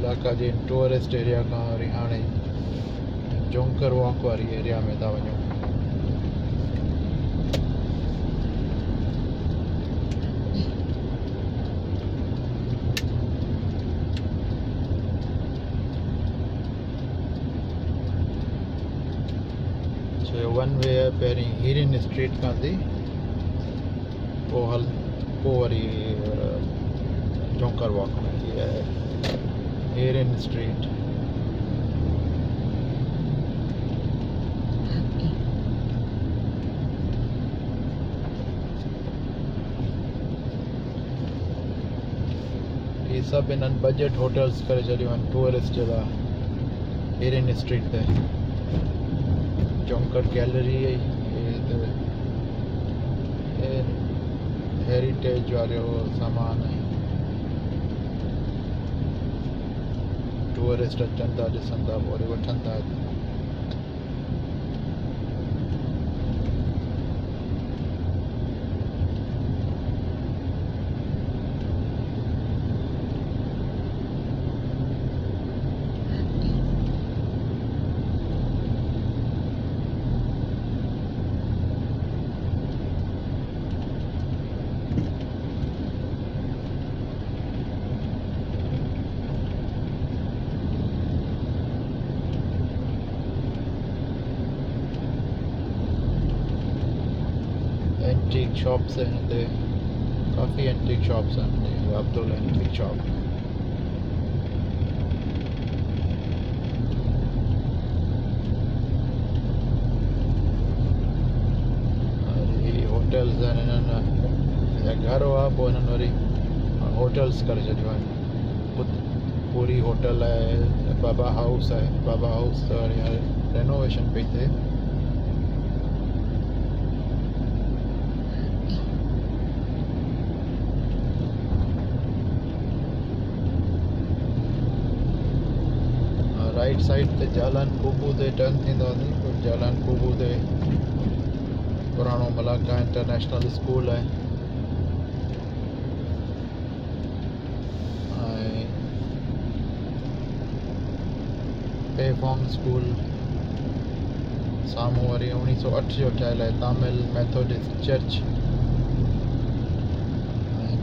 Malacca जे tourist area खां वरी हाणे जोंकर वॉक वारी एरिया में था वञूं। वन वे है, पहिरीं हीरिन स्ट्रीट खां थी पोइ वरी जोंकर वॉक में। ये है हीरिन स्ट्रीट। ये सब इन्हनि बजट होटल्स करे छॾियूं आहिनि टूरिस्ट जे लाइ हीरिन स्ट्रीट ते। जोंकर गैलरी हेरिटेज वारो सामान है, टूरिस्ट अचनि था ॾिसनि था पोइ वरी वठनि था। एंटीक शॉप्स हैं हिते, काफ़ी एंटीक शॉप्स हैं। Abdul antique shop. ये होटल्स हैं, इन्हनि घर हुआ पोइ इन्हनि वरी होटल्स करे छॾियो आहे। पूरी होटल है, बाबा हाउस है। बाबा हाउस रेनोवेशन पई थिए। राइट साइड ते जालान कुबू ते टर्न थींदो आहे। जालान कुबू ते पुराणो मलाका इंटरनेशनल स्कूल है। पेफॉर्म स्कूल साम्हूं वरी 1908 जो ठहियल आहे तामिल मेथोडिस्ट चर्च।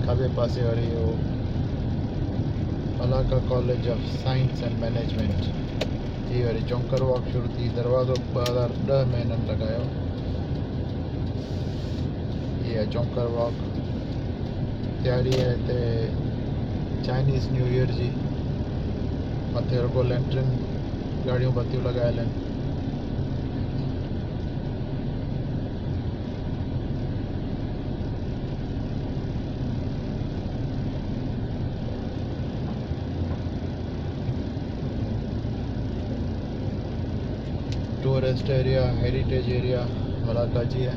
खबे पासे वरी Malacca college of science and management. ये वरी जोंकर वॉक शुरू थी। दरवाज़ो 2010 में इन्हनि लॻायो। ये है जोंकर वॉक। तैयारी है हिते चाइनीज़ न्यू ईयर जी। मथे रुगो लैंटर्न गाड़ियों बत्तियों लॻायल आहिनि। Tourist area heritage area Malacca जी है।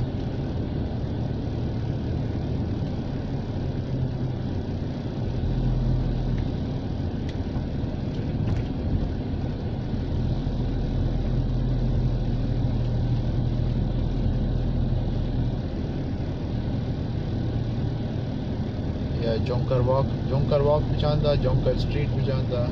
या जोंकर वॉक भी चाहता, जोंकर स्ट्रीट भी चाहता।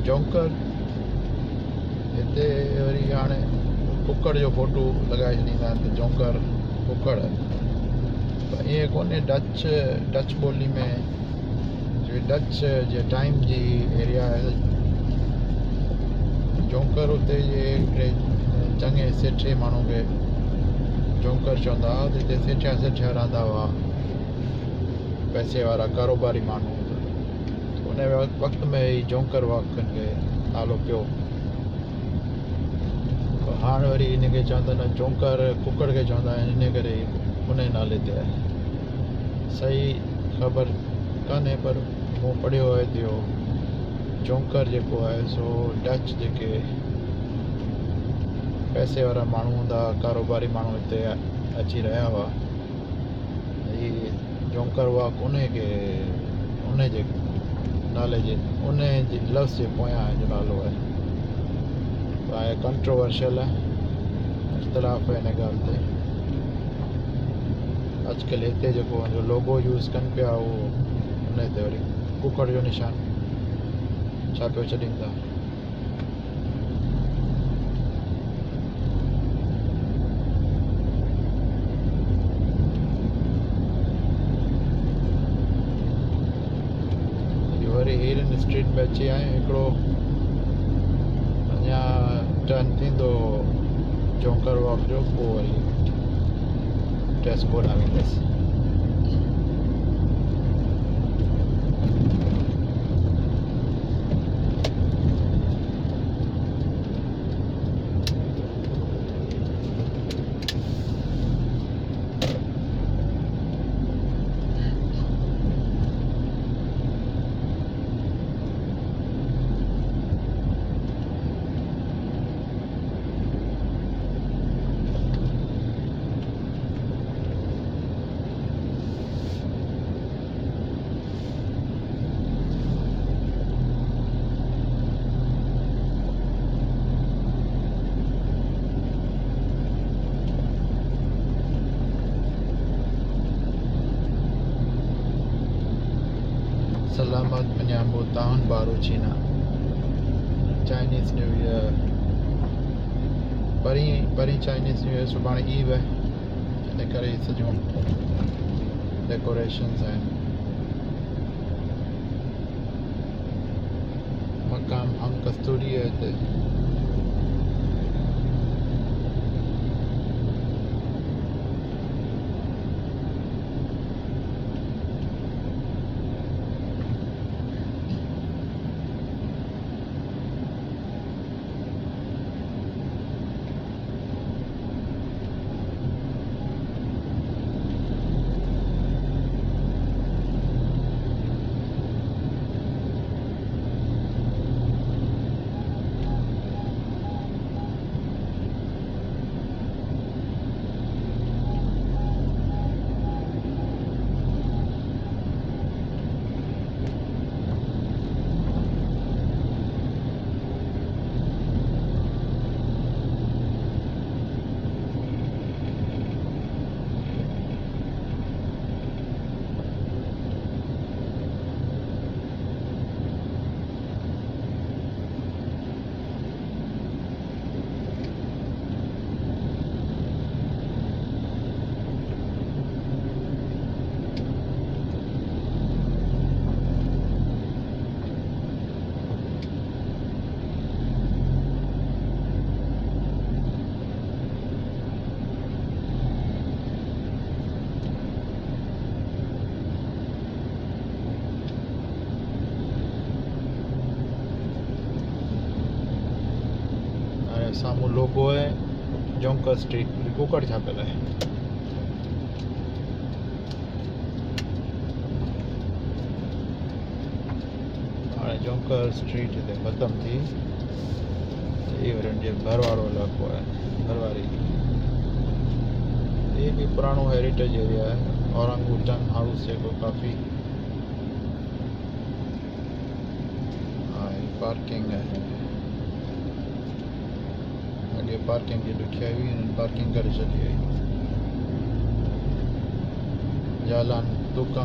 जोंकर हिते वरी हाणे कुकड़ जो फोटो लॻाए छॾींदा आहिनि त जोंकर कुकड़ पर ईअं कोन्हे डच ॿोली में डच जे टाइम जी एरिया आहे जोंकर उते जे चङे सेठे माण्हू खे जोंकर चवंदा हुआ त हिते सेठिया रहंदा हुआ पैसे वारा कारोबारी माण्हू उन वक़्त में ई जोंकर वाकनि खे नालो पियो हाणे वरी हिनखे चवंदा आहिनि जोंकर कुकड़ खे चवंदा आहिनि इन करे उन नाले ते आहे सही ख़बर कान्हे पर मूं पढ़ियो आहे त इहो जोंकर जेको आहे सो डच जेके पैसे वारा माण्हू हूंदा कारोबारी माण्हू हिते अची रहिया हुआ हीअ जोंकर वाक उन जे नाले जे उन जे लफ़्ज़ जे पोयां जो नालो आहे कंट्रोवर्शियल आहे इख़्तिलाफ़ आहे हिन ॻाल्हि ते अॼुकल्ह हिते जेको लोगो यूज़ कनि पिया उहो उन ते वरी कुकड़ जो निशान छापियो छॾीनि था वरी हीरन स्ट्रीट में अची आहियूं हिकिड़ो अञा टर्न थींदो जोंकर वॉक जो पोइ वरी टेस्को न वेंदसि सलामत मञाबो ताहन बारूचीना चाइनीज़ न्यू ईयर परी चाइनीज़ न्यू ईयर सुभाणे ईव आहे इन करे सॼो डेकोरेशन्स आहिनि मक़ाम हम कस्तूरी आहे हिते साम्हूं लोगो आहे जोंकर स्ट्रीट कुकड़ छापियल आहे हाणे जोंकर स्ट्रीट हिते ख़तमु थी इहो वरी जे घर वारो इलाइक़ो आहे घरवारी ये भी पुरानो हेरिटेज एरिया है औरंगुटन हाउस जेको काफ़ी पार्किंग है अॻे पार्किंग जी ॾुखियाई हुई हिननि पार्किंग करे छॾी हुई जालान दुकान